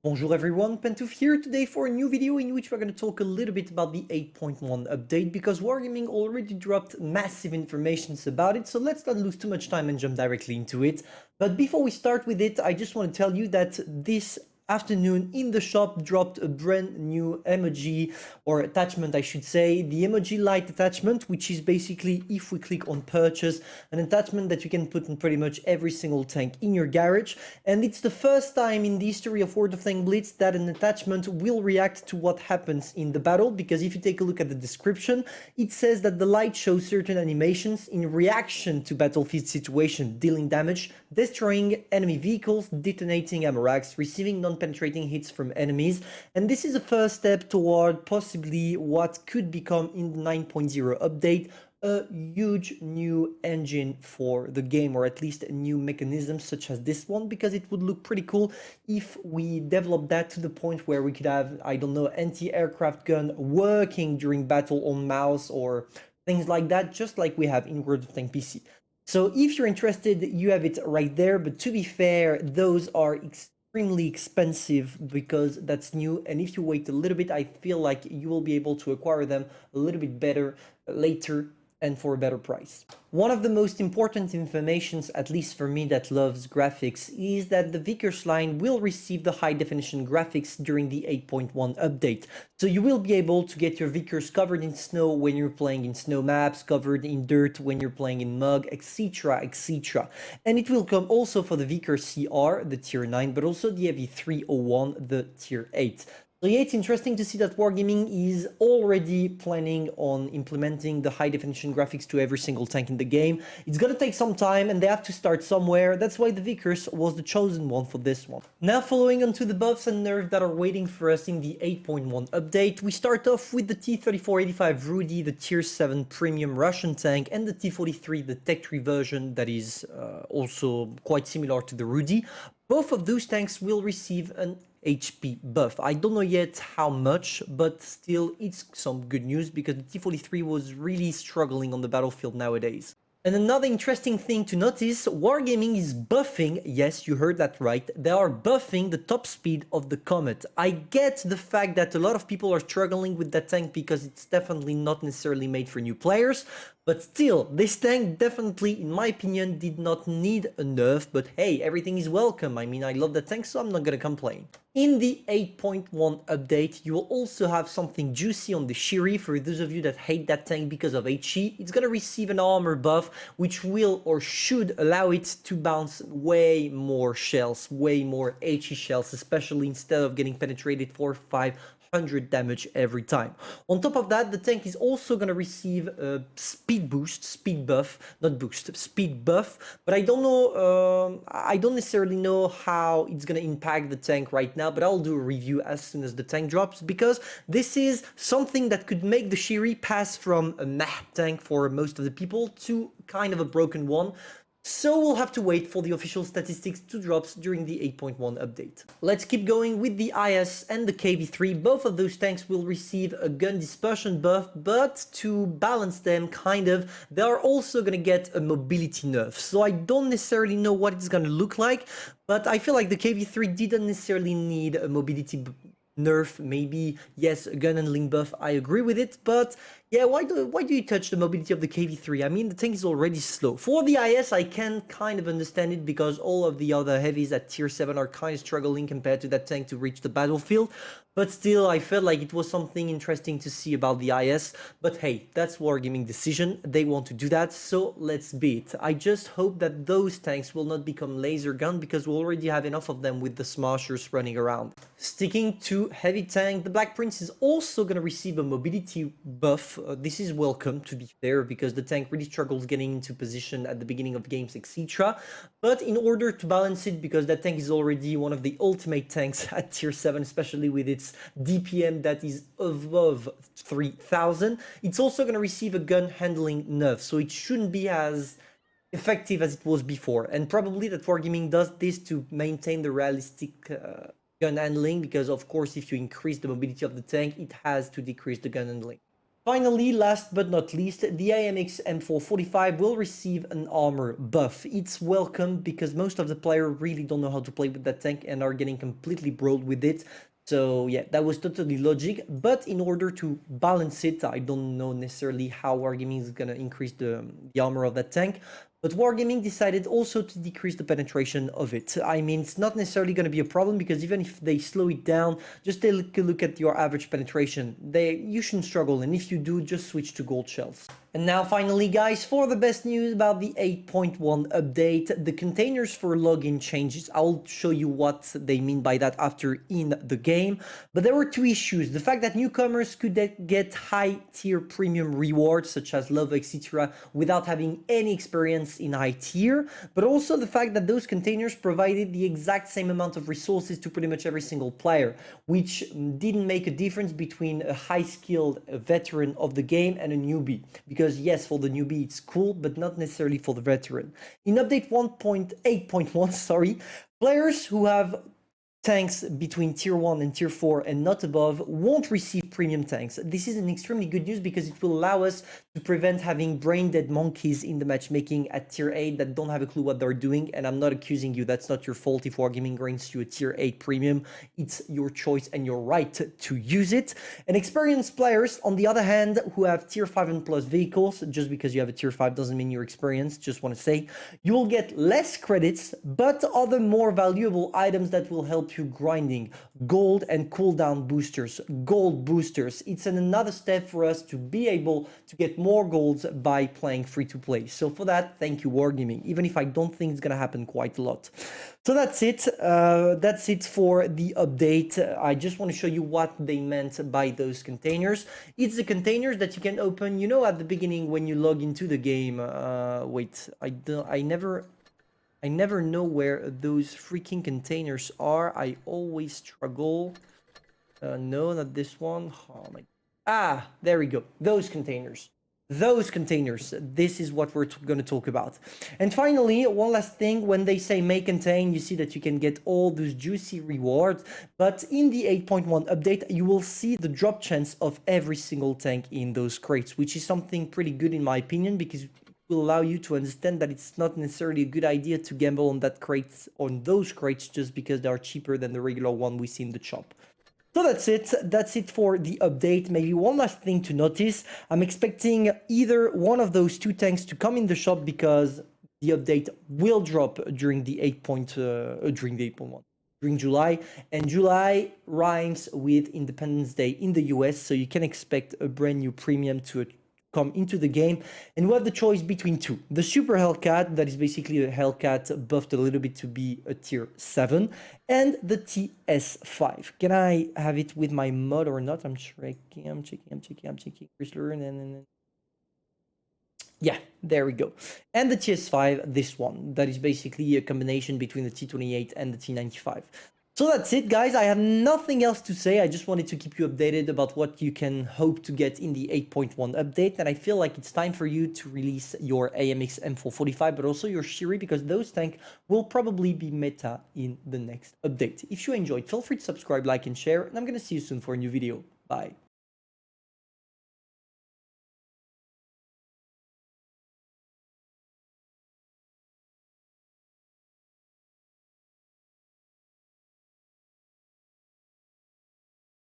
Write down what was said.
Bonjour everyone, Pantoufleee here today for a new video in which we're going to talk a little bit about the 8.1 update because Wargaming already dropped massive information about it, so let's not lose too much time and jump directly into it. But before we start with it, I just want to tell you that this afternoon in the shop dropped a brand new emoji or attachment, I should say, the Emoji Lite attachment, which is basically, if we click on purchase, an attachment that you can put in pretty much every single tank in your garage. And it's the first time in the history of World of Tanks Blitz that an attachment will react to what happens in the battle, because if you take a look at the description, it says that the light shows certain animations in reaction to battlefield situation, dealing damage, destroying enemy vehicles, detonating ammo racks, receiving non-penetrating hits from enemies. And this is a first step toward possibly what could become in the 9.0 update a huge new engine for the game, or at least a new mechanism such as this one, because it would look pretty cool if we develop that to the point where we could have, I don't know, anti-aircraft gun working during battle on mouse or things like that, just like we have in World of Tanks PC. So if you're interested, you have it right there, but to be fair, those are extremely expensive because that's new, and if you wait a little bit, I feel like you will be able to acquire them a little bit better later and for a better price. One of the most important informations, at least for me that loves graphics, is that the Vickers line will receive the high definition graphics during the 8.1 update. So you will be able to get your Vickers covered in snow when you're playing in snow maps, covered in dirt when you're playing in mud, etc, etc. And it will come also for the Vickers CR, the tier 9, but also the Heavy 301, the tier 8. So yeah, it's interesting to see that Wargaming is already planning on implementing the high definition graphics to every single tank in the game. It's gonna take some time and they have to start somewhere. That's why the Vickers was the chosen one for this one. Now following on to the buffs and nerfs that are waiting for us in the 8.1 update, we start off with the T-3485 Rudy, the tier 7 premium Russian tank, and the T-43, the Tech 3 version that is also quite similar to the Rudy. Both of those tanks will receive an HP buff. I don't know yet how much, but still it's some good news because the T-43 was really struggling on the battlefield nowadays. And another interesting thing to notice, Wargaming is buffing, yes, you heard that right, they are buffing the top speed of the Comet. I get the fact that a lot of people are struggling with that tank because it's definitely not necessarily made for new players, but still, this tank definitely, in my opinion, did not need a nerf, but hey, everything is welcome. I mean, I love the tank, so I'm not gonna complain. In the 8.1 update, you will also have something juicy on the Shiri. For those of you that hate that tank because of HE, it's gonna receive an armor buff, which will or should allow it to bounce way more shells, way more HE shells, especially instead of getting penetrated 400-500 damage every time. On top of that, the tank is also going to receive a speed boost, speed buff, not boost, speed buff, but I don't know, I don't necessarily know how it's going to impact the tank right now, but I'll do a review as soon as the tank drops, because this is something that could make the Shiri pass from a meh tank for most of the people to kind of a broken one. So we'll have to wait for the official statistics to drop during the 8.1 update. Let's keep going with the IS and the KV-3. Both of those tanks will receive a gun dispersion buff, but to balance them, kind of, they are also going to get a mobility nerf. So I don't necessarily know what it's going to look like, but I feel like the KV-3 didn't necessarily need a mobility nerf. Maybe, yes, a gun handling buff, I agree with it, but yeah, why do you touch the mobility of the KV-3? I mean, the tank is already slow. For the IS, I can kind of understand it because all of the other heavies at tier 7 are kind of struggling compared to that tank to reach the battlefield. But still, I felt like it was something interesting to see about the IS. But hey, that's Wargaming decision. They want to do that, so let's be it. I just hope that those tanks will not become laser gun because we already have enough of them with the smashers running around. Sticking to heavy tank, the Black Prince is also going to receive a mobility buff. This is welcome, to be fair, because the tank really struggles getting into position at the beginning of games, etc. But in order to balance it, because that tank is already one of the ultimate tanks at tier 7, especially with its DPM that is above 3000, it's also going to receive a gun handling nerf, so it shouldn't be as effective as it was before. And probably that Wargaming does this to maintain the realistic gun handling, because of course if you increase the mobility of the tank, it has to decrease the gun handling. Finally, last but not least, the AMX M445 will receive an armor buff. It's welcome because most of the players really don't know how to play with that tank and are getting completely broiled with it. So yeah, that was totally logic. But in order to balance it, I don't know necessarily how Wargaming is gonna increase the armor of that tank. But Wargaming decided also to decrease the penetration of it. I mean, it's not necessarily going to be a problem because even if they slow it down, just take a look at your average penetration. You shouldn't struggle, and if you do, just switch to gold shells. And now finally, guys, for the best news about the 8.1 update, the containers for login changes. I'll show you what they mean by that after in the game. But there were two issues. The fact that newcomers could get high tier premium rewards, such as love, etc., without having any experience in high tier, but also the fact that those containers provided the exact same amount of resources to pretty much every single player, which didn't make a difference between a high skilled veteran of the game and a newbie. Because yes, for the newbie it's cool, but not necessarily for the veteran. In update 1.8.1, sorry, players who have tanks between tier 1 and tier 4 and not above won't receive premium tanks. This is an extremely good news because it will allow us to prevent having brain dead monkeys in the matchmaking at tier 8 that don't have a clue what they're doing. And I'm not accusing you, that's not your fault if Wargaming grants you a tier 8 premium. It's your choice and your right to use it. And experienced players, on the other hand, who have tier 5 and plus vehicles, just because you have a tier 5 doesn't mean you're experienced, just want to say, you will get less credits, but other more valuable items that will help you grinding. Gold and cooldown boosters, gold boosters. It's another step for us to be able to get more golds by playing free to play. So for that, thank you Wargaming, even if I don't think it's gonna happen quite a lot. So that's it. That's it for the update. I just want to show you what they meant by those containers. It's the containers that you can open, you know, at the beginning when you log into the game. Wait, I never know where those freaking containers are. I always struggle. No, not this one. Oh my. Ah, there we go. Those containers. Those containers. This is what we're going to talk about. And finally, one last thing. When they say may contain, you see that you can get all those juicy rewards. But in the 8.1 update, you will see the drop chance of every single tank in those crates, which is something pretty good in my opinion because will allow you to understand that it's not necessarily a good idea to gamble on those crates just because they are cheaper than the regular one we see in the shop. So that's it for the update. Maybe one last thing to notice, I'm expecting either one of those two tanks to come in the shop because the update will drop during the 8.1 during July, and July rhymes with Independence Day in the US, so you can expect a brand new premium to come into the game, and we have the choice between two. The Super Hellcat, that is basically a Hellcat buffed a little bit to be a tier 7, and the TS5. Can I have it with my mod or not? I'm checking. Chrysler, and yeah, there we go. And the TS5, this one, that is basically a combination between the T28 and the T95. So that's it, guys. I have nothing else to say. I just wanted to keep you updated about what you can hope to get in the 8.1 update. And I feel like it's time for you to release your AMX M445, but also your Shiri, because those tanks will probably be meta in the next update. If you enjoyed, feel free to subscribe, like, and share. And I'm going to see you soon for a new video. Bye.